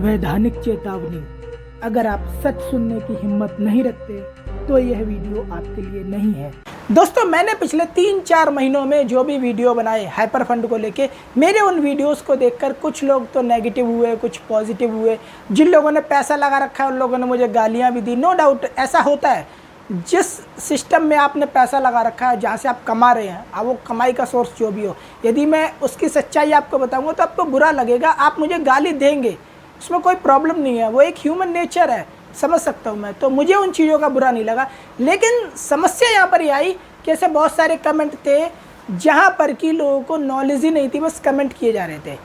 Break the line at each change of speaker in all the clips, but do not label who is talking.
वैधानिक चेतावनी, अगर आप सच सुनने की हिम्मत नहीं रखते तो यह वीडियो आपके लिए नहीं है। दोस्तों, मैंने पिछले 3-4 महीनों में जो भी वीडियो बनाए हाइपर फंड को लेके, मेरे उन वीडियोस को देखकर कुछ लोग तो नेगेटिव हुए, कुछ पॉजिटिव हुए। जिन लोगों ने पैसा लगा रखा है उन लोगों ने मुझे गालियां भी दी। नो डाउट ऐसा होता है। जिस सिस्टम में आपने पैसा लगा रखा है, जहाँ से आप कमा रहे हैं, अब वो कमाई का सोर्स जो भी हो, यदि मैं उसकी सच्चाई आपको बताऊंगा तो आपको बुरा लगेगा, आप मुझे गाली देंगे, उसमें कोई प्रॉब्लम नहीं है, वो एक ह्यूमन नेचर है, समझ सकता हूँ मैं। तो मुझे उन चीज़ों का बुरा नहीं लगा। लेकिन समस्या यहाँ पर ये आई कि ऐसे बहुत सारे कमेंट थे जहाँ पर कि लोगों को नॉलेज ही नहीं थी, बस कमेंट किए जा रहे थे।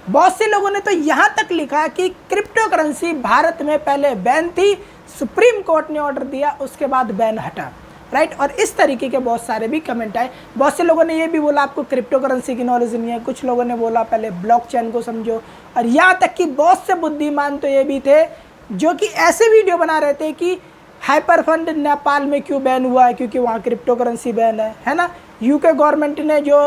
बहुत से लोगों ने तो यहाँ तक लिखा कि क्रिप्टो करेंसी भारत में पहले बैन थी, सुप्रीम कोर्ट ने ऑर्डर दिया, उसके बाद बैन हटा, राइट। और इस तरीके के बहुत सारे भी कमेंट आए। बहुत से लोगों ने ये भी बोला आपको क्रिप्टो करेंसी की नॉलेज नहीं है, कुछ लोगों ने बोला पहले ब्लॉकचेन को समझो, और यहाँ तक कि बहुत से बुद्धिमान तो ये भी थे जो कि ऐसे वीडियो बना रहे थे कि हाइपर फंड नेपाल में क्यों बैन हुआ है, क्योंकि वहाँ क्रिप्टो करेंसी बैन है ना। यूके गवर्नमेंट ने जो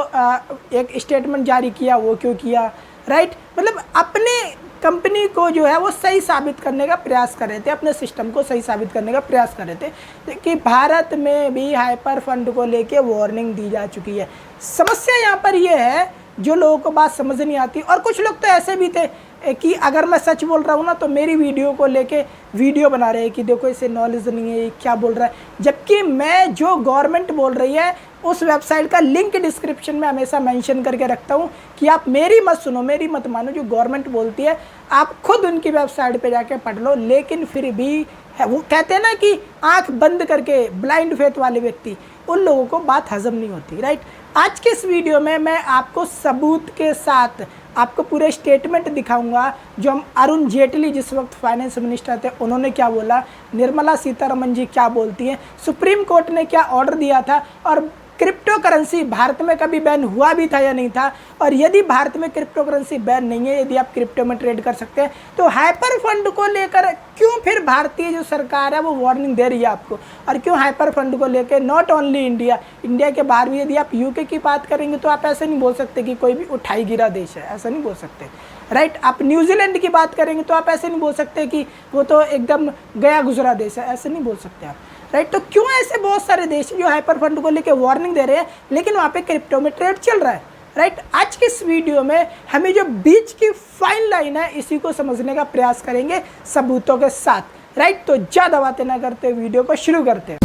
एक स्टेटमेंट जारी किया वो क्यों किया, राइट। मतलब अपने कंपनी को जो है वो सही साबित करने का प्रयास कर रहे थे, अपने सिस्टम को सही साबित करने का प्रयास कर रहे थे कि भारत में भी हाइपर फंड को लेके वार्निंग दी जा चुकी है। समस्या यहाँ पर ये है जो लोगों को बात समझ नहीं आती। और कुछ लोग तो ऐसे भी थे कि अगर मैं सच बोल रहा हूँ ना तो मेरी वीडियो को लेके वीडियो बना रहे हैं कि देखो इसे नॉलेज नहीं है, क्या बोल रहा है, जबकि मैं जो गवर्नमेंट बोल रही है उस वेबसाइट का लिंक डिस्क्रिप्शन में हमेशा मेंशन करके रखता हूँ कि आप मेरी मत सुनो, मेरी मत मानो। जो गवर्नमेंट बोलती है आप खुद उनकी वेबसाइट पे जाके पढ़ लो। लेकिन फिर भी है, वो कहते हैं ना कि आंख बंद करके ब्लाइंड फेथ वाले व्यक्ति, उन लोगों को बात हजम नहीं होती, राइट। आज के इस वीडियो में मैं आपको सबूत के साथ आपको पूरे स्टेटमेंट दिखाऊंगा जो हम अरुण जेटली जिस वक्त फाइनेंस मिनिस्टर थे उन्होंने क्या बोला, निर्मला सीतारमण जी क्या बोलती हैं, सुप्रीम कोर्ट ने क्या ऑर्डर दिया था, और क्रिप्टो करेंसी भारत में कभी बैन हुआ भी था या नहीं था, और यदि भारत में क्रिप्टो करेंसी बैन नहीं है, यदि आप क्रिप्टो में ट्रेड कर सकते हैं, तो हाइपर फंड को लेकर क्यों फिर भारतीय जो सरकार है वो वार्निंग दे रही है आपको, और क्यों हाइपर फंड को लेकर नॉट ओनली इंडिया के बाहर भी, यदि आप यूके की बात करेंगे तो आप ऐसे नहीं बोल सकते कि कोई भी उठाई गिरा देश है, ऐसा नहीं बोल सकते, राइट। आप न्यूजीलैंड की बात करेंगे तो आप ऐसे नहीं बोल सकते कि वो तो एकदम गया गुजरा देश है, ऐसे नहीं बोल सकते आप, राइट। तो क्यों ऐसे बहुत सारे देश जो हाइपर फंड को लेके वार्निंग दे रहे हैं लेकिन वहाँ पे क्रिप्टो में ट्रेड चल रहा है, राइट। आज के इस वीडियो में हमें जो बीच की फाइन लाइन है इसी को समझने का प्रयास करेंगे सबूतों के साथ, राइट। तो ज़्यादा बातें ना करते वीडियो को शुरू करते हैं।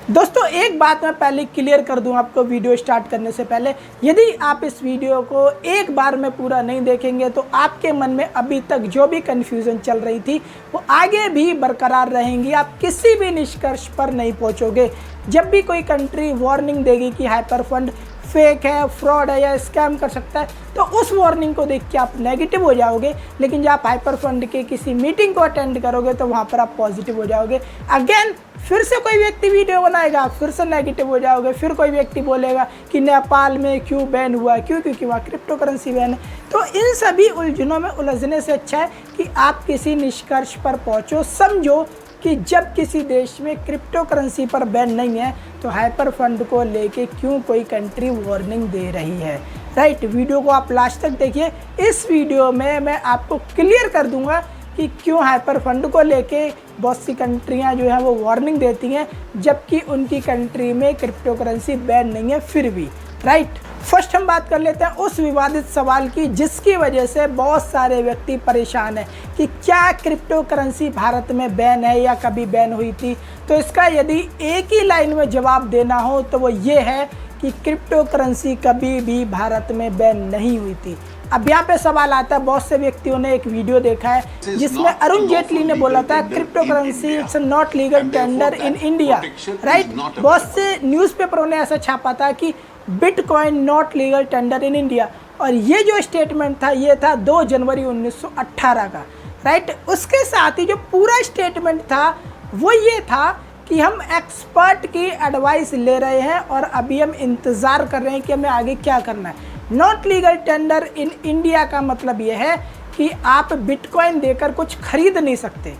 दोस्तों, एक बात मैं पहले क्लियर कर दूं आपको वीडियो स्टार्ट करने से पहले, यदि आप इस वीडियो को एक बार में पूरा नहीं देखेंगे तो आपके मन में अभी तक जो भी कन्फ्यूज़न चल रही थी वो आगे भी बरकरार रहेंगी, आप किसी भी निष्कर्ष पर नहीं पहुंचोगे। जब भी कोई कंट्री वार्निंग देगी कि हाइपर फंड फेक है, फ्रॉड है या स्कैम कर सकता है, तो उस वार्निंग को देख के आप नेगेटिव हो जाओगे। लेकिन जब आप हाइपर फंड के किसी मीटिंग को अटेंड करोगे तो वहाँ पर आप पॉजिटिव हो जाओगे। अगेन फिर से कोई व्यक्ति वीडियो बनाएगा, फिर से नेगेटिव हो जाओगे। फिर कोई व्यक्ति बोलेगा कि नेपाल में क्यों बैन हुआ, क्योंकि वहाँ क्रिप्टो करेंसी बैन है। तो इन सभी उलझनों में उलझने से अच्छा है कि आप किसी निष्कर्ष पर पहुँचो, समझो कि जब किसी देश में क्रिप्टो करेंसी पर बैन नहीं है तो हाइपर फंड को लेके क्यों कोई कंट्री वार्निंग दे रही है, राइट। वीडियो को आप लास्ट तक देखिए। इस वीडियो में मैं आपको क्लियर कर दूंगा कि क्यों हाइपर फंड को लेके बहुत सी कंट्रियां जो है वो वार्निंग देती हैं जबकि उनकी कंट्री में क्रिप्टो करेंसी बैन नहीं है फिर भी, राइट। फर्स्ट हम बात कर लेते हैं उस विवादित सवाल की जिसकी वजह से बहुत सारे व्यक्ति परेशान हैं कि क्या क्रिप्टो करेंसी भारत में बैन है या कभी बैन हुई थी। तो इसका यदि एक ही लाइन में जवाब देना हो तो वो ये है कि क्रिप्टो करेंसी कभी भी भारत में बैन नहीं हुई थी। अब यहाँ पे सवाल आता है, बहुत से व्यक्तियों ने एक वीडियो देखा है जिसमें अरुण जेटली ने बोला था crypto currency it's not legal tender in India, right. बहुत से न्यूज़पेपरों ने ऐसा छापा था कि bitcoin not legal tender in India, और ये जो स्टेटमेंट था ये था 2 जनवरी 1918 का, राइट। उसके साथ ही जो पूरा स्टेटमेंट था वो ये था कि हम एक्सपर्ट की एडवाइस ले रहे हैं और अभी हम इंतज़ार कर रहे हैं कि हमें आगे क्या करना है। Not legal tender in India का मतलब ये है कि आप बिटकॉइन देकर कुछ खरीद नहीं सकते,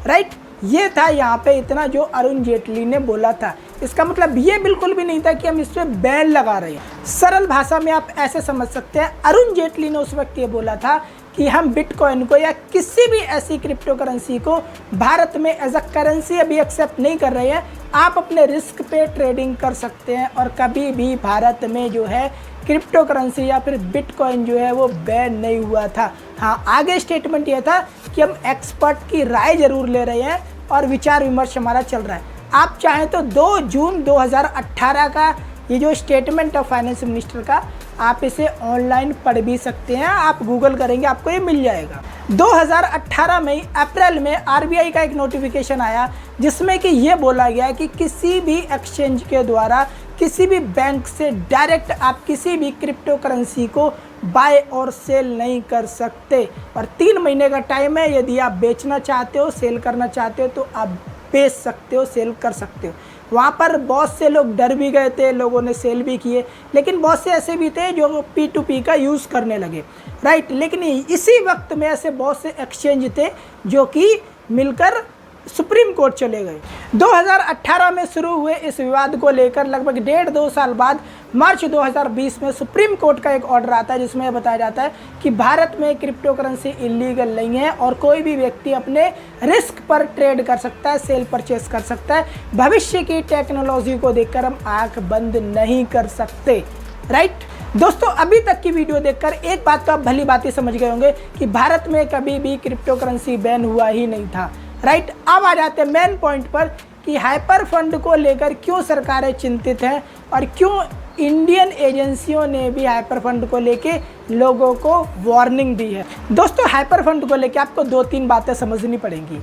राइट। ये था यहाँ पे इतना जो अरुण जेटली ने बोला था। इसका मतलब ये बिल्कुल भी नहीं था कि हम इस पर बैन लगा रहे हैं। सरल भाषा में आप ऐसे समझ सकते हैं, अरुण जेटली ने उस वक्त ये बोला था कि हम बिटकॉइन को या किसी भी ऐसी क्रिप्टो करेंसी को भारत में एज अ करेंसी अभी एक्सेप्ट नहीं कर रहे हैं। आप अपने रिस्क पे ट्रेडिंग कर सकते हैं और कभी भी भारत में जो है क्रिप्टो करेंसी या फिर बिटकॉइन जो है वो बैन नहीं हुआ था। हाँ, आगे स्टेटमेंट ये था कि हम एक्सपर्ट की राय जरूर ले रहे हैं और विचार विमर्श हमारा चल रहा है। आप चाहें तो 2 जून 2018 का ये जो स्टेटमेंट ऑफ फाइनेंस मिनिस्टर का, आप इसे ऑनलाइन पढ़ भी सकते हैं। आप गूगल करेंगे आपको ये मिल जाएगा। 2018 में अप्रैल में आरबीआई का एक नोटिफिकेशन आया जिसमें कि ये बोला गया कि किसी भी एक्सचेंज के द्वारा किसी भी बैंक से डायरेक्ट आप किसी भी क्रिप्टो करेंसी को बाय और सेल नहीं कर सकते और 3 महीने का टाइम है। यदि आप बेचना चाहते हो, सेल करना चाहते हो तो आप बेच सकते हो, सेल कर सकते हो। वहाँ पर बहुत से लोग डर भी गए थे, लोगों ने सेल भी किए, लेकिन बहुत से ऐसे भी थे जो P2P का यूज़ करने लगे, राइट। लेकिन इसी वक्त में ऐसे बहुत से एक्सचेंज थे जो कि मिलकर सुप्रीम कोर्ट चले गए। 2018 में शुरू हुए इस विवाद को लेकर लगभग 1.5-2 साल बाद मार्च 2020 में सुप्रीम कोर्ट का एक ऑर्डर आता है जिसमें बताया जाता है कि भारत में क्रिप्टो करेंसी इलीगल नहीं है और कोई भी व्यक्ति अपने रिस्क पर ट्रेड कर सकता है, सेल परचेस कर सकता है। भविष्य की टेक्नोलॉजी को देखकर हम आंख बंद नहीं कर सकते, राइट। दोस्तों, अभी तक की वीडियो देखकर एक बात तो आप भली बात ही समझ गए होंगे कि भारत में कभी भी क्रिप्टो करेंसी बैन हुआ ही नहीं था, राइट। अब आ जाते हैं मेन पॉइंट पर कि हाइपर फंड को लेकर क्यों सरकारें चिंतित हैं और क्यों इंडियन एजेंसियों ने भी हाइपर फंड को लेके लोगों को वार्निंग दी है। दोस्तों, हाइपर फंड को लेके आपको 2-3 बातें समझनी पड़ेंगी।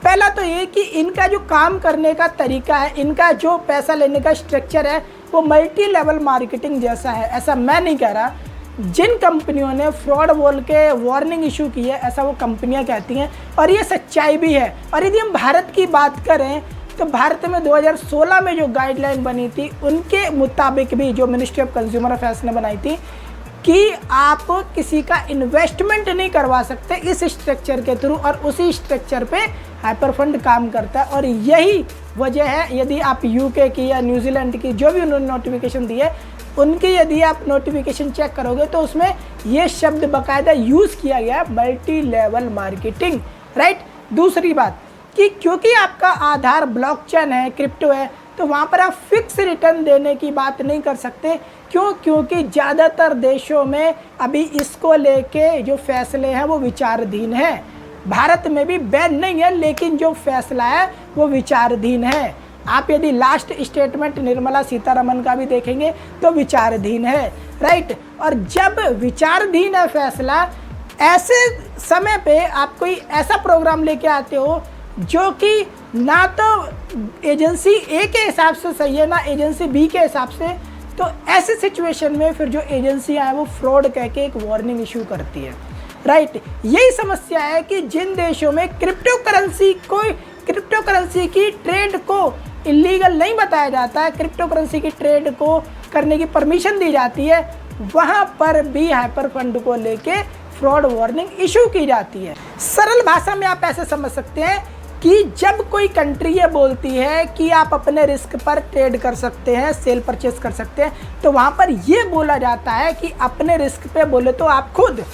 पहला तो ये कि इनका जो काम करने का तरीका है, इनका जो पैसा लेने का स्ट्रक्चर है वो मल्टी लेवल मार्केटिंग जैसा है। ऐसा मैं नहीं कह रहा, जिन कंपनियों ने फ्रॉड बोल के वार्निंग इशू की है ऐसा वो कंपनियां कहती हैं और ये सच्चाई भी है। और यदि हम भारत की बात करें तो भारत में 2016 में जो गाइडलाइन बनी थी उनके मुताबिक भी जो मिनिस्ट्री ऑफ कंज्यूमर अफेयर्स ने बनाई थी कि आप किसी का इन्वेस्टमेंट नहीं करवा सकते इस स्ट्रक्चर के थ्रू, और उसी स्ट्रक्चर पे हाइपर फंड काम करता है। और यही वजह है, यदि आप यूके की या न्यूजीलैंड की जो भी उन्होंने नोटिफिकेशन दी है उनकी यदि आप नोटिफिकेशन चेक करोगे तो उसमें ये शब्द बाकायदा यूज़ किया गया है, मल्टी लेवल मार्केटिंग, राइट। दूसरी बात कि क्योंकि आपका आधार ब्लॉकचेन है, क्रिप्टो है, तो वहाँ पर आप फिक्स रिटर्न देने की बात नहीं कर सकते। क्यों? क्योंकि ज़्यादातर देशों में अभी इसको लेके जो फैसले हैं वो विचाराधीन हैं। भारत में भी बैन नहीं है लेकिन जो फैसला है वो विचाराधीन है। आप यदि लास्ट स्टेटमेंट निर्मला सीतारमण का भी देखेंगे तो विचाराधीन है, राइट। और जब विचाराधीन है फैसला, ऐसे समय पे आप कोई ऐसा प्रोग्राम लेके आते हो जो कि ना तो एजेंसी ए के हिसाब से सही है ना एजेंसी बी के हिसाब से, तो ऐसे सिचुएशन में फिर जो एजेंसियां हैं वो फ्रॉड कह के एक वार्निंग इशू करती है, राइट। यही समस्या है कि जिन देशों में क्रिप्टो करेंसी की ट्रेड को इलीगल नहीं बताया जाता है, क्रिप्टो करेंसी की ट्रेड को करने की परमिशन दी जाती है, वहाँ पर भी हाइपर फंड को लेके फ्रॉड वार्निंग इशू की जाती है। सरल भाषा में आप ऐसे समझ सकते हैं कि जब कोई कंट्री ये बोलती है कि आप अपने रिस्क पर ट्रेड कर सकते हैं, सेल परचेस कर सकते हैं, तो वहाँ पर ये बोला जाता है कि अपने रिस्क पे बोले तो आप खुद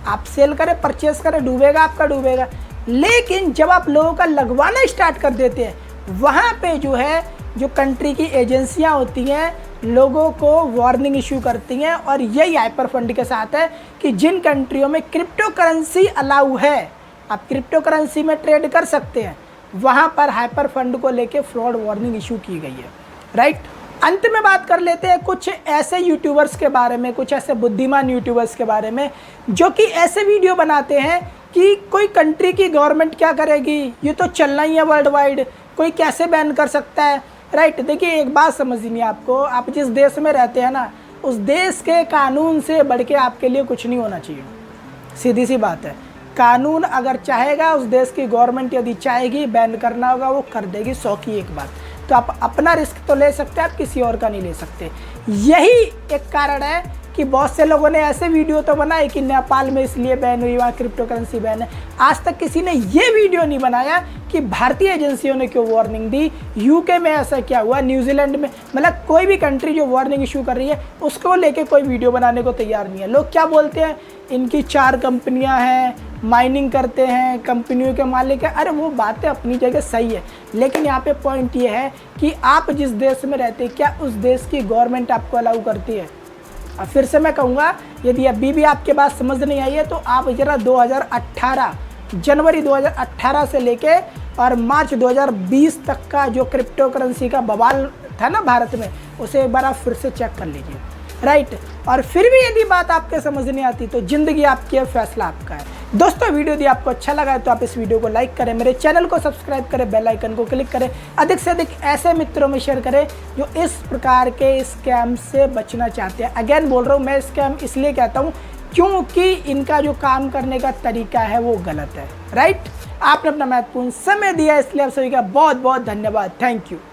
आप सेल करें, परचेस करें, डूबेगा आपका डूबेगा। लेकिन जब आप लोगों का लगवाना स्टार्ट कर देते हैं, वहाँ पे जो है जो कंट्री की एजेंसियाँ होती हैं लोगों को वार्निंग इशू करती हैं। और यही हाइपर फंड के साथ है कि जिन कंट्रियों में क्रिप्टो करेंसी अलाउ है, आप क्रिप्टो करेंसी में ट्रेड कर सकते हैं, वहाँ पर हाइपर फंड को लेके फ्रॉड वार्निंग इशू की गई है, राइट। अंत में बात कर लेते हैं कुछ ऐसे यूट्यूबर्स के बारे में, कुछ ऐसे बुद्धिमान यूट्यूबर्स के बारे में जो कि ऐसे वीडियो बनाते हैं कि कोई कंट्री की गवर्नमेंट क्या करेगी, ये तो चलना ही है वर्ल्ड वाइड, कोई कैसे बैन कर सकता है, राइट। देखिए, एक बात समझनी है आपको, आप जिस देश में रहते हैं ना, उस देश के कानून से बढ़ के आपके लिए कुछ नहीं होना चाहिए। सीधी सी बात है, कानून अगर चाहेगा, उस देश की गवर्नमेंट यदि चाहेगी बैन करना होगा वो कर देगी, 100 की एक बात। तो आप अपना रिस्क तो ले सकते हैं, आप किसी और का नहीं ले सकते। यही एक कारण है कि बहुत से लोगों ने ऐसे वीडियो तो बनाए कि नेपाल में इसलिए बैन हुई, वहाँ क्रिप्टो करेंसी बैन है। आज तक किसी ने ये वीडियो नहीं बनाया कि भारतीय एजेंसियों ने क्यों वार्निंग दी, यूके में ऐसा क्या हुआ, न्यूजीलैंड में, मतलब कोई भी कंट्री जो वार्निंग इशू कर रही है उसको लेके कोई वीडियो बनाने को तैयार नहीं है। लोग क्या बोलते हैं, इनकी 4 कंपनियां हैं, माइनिंग करते हैं, कंपनियों के मालिक हैं। अरे वो बातें अपनी जगह सही है, लेकिन यहाँ पे पॉइंट ये है कि आप जिस देश में रहते हैं क्या उस देश की गवर्नमेंट आपको अलाउ करती है। अब फिर से मैं कहूँगा, यदि अभी भी आपके पास समझ नहीं आई है तो आप जरा 2018 जनवरी 2018 से लेके और मार्च 2020 तक का जो क्रिप्टो करेंसी का बवाल था ना भारत में, उसे एक बार आप फिर से चेक कर लीजिए, राइट। और फिर भी यदि बात आपके समझ नहीं आती तो ज़िंदगी आपकी है, फैसला आपका है। दोस्तों वीडियो यदि आपको अच्छा लगा है तो आप इस वीडियो को लाइक करें, मेरे चैनल को सब्सक्राइब करें, बेल आइकन को क्लिक करें, अधिक से अधिक ऐसे मित्रों में शेयर करें जो इस प्रकार के स्कैम से बचना चाहते हैं। अगेन बोल रहा हूँ, मैं स्कैम इसलिए कहता हूँ क्योंकि इनका जो काम करने का तरीका है वो गलत है, राइट। आपने अपना महत्वपूर्ण समय दिया, इसलिए आप सभी का बहुत बहुत धन्यवाद। Thank you.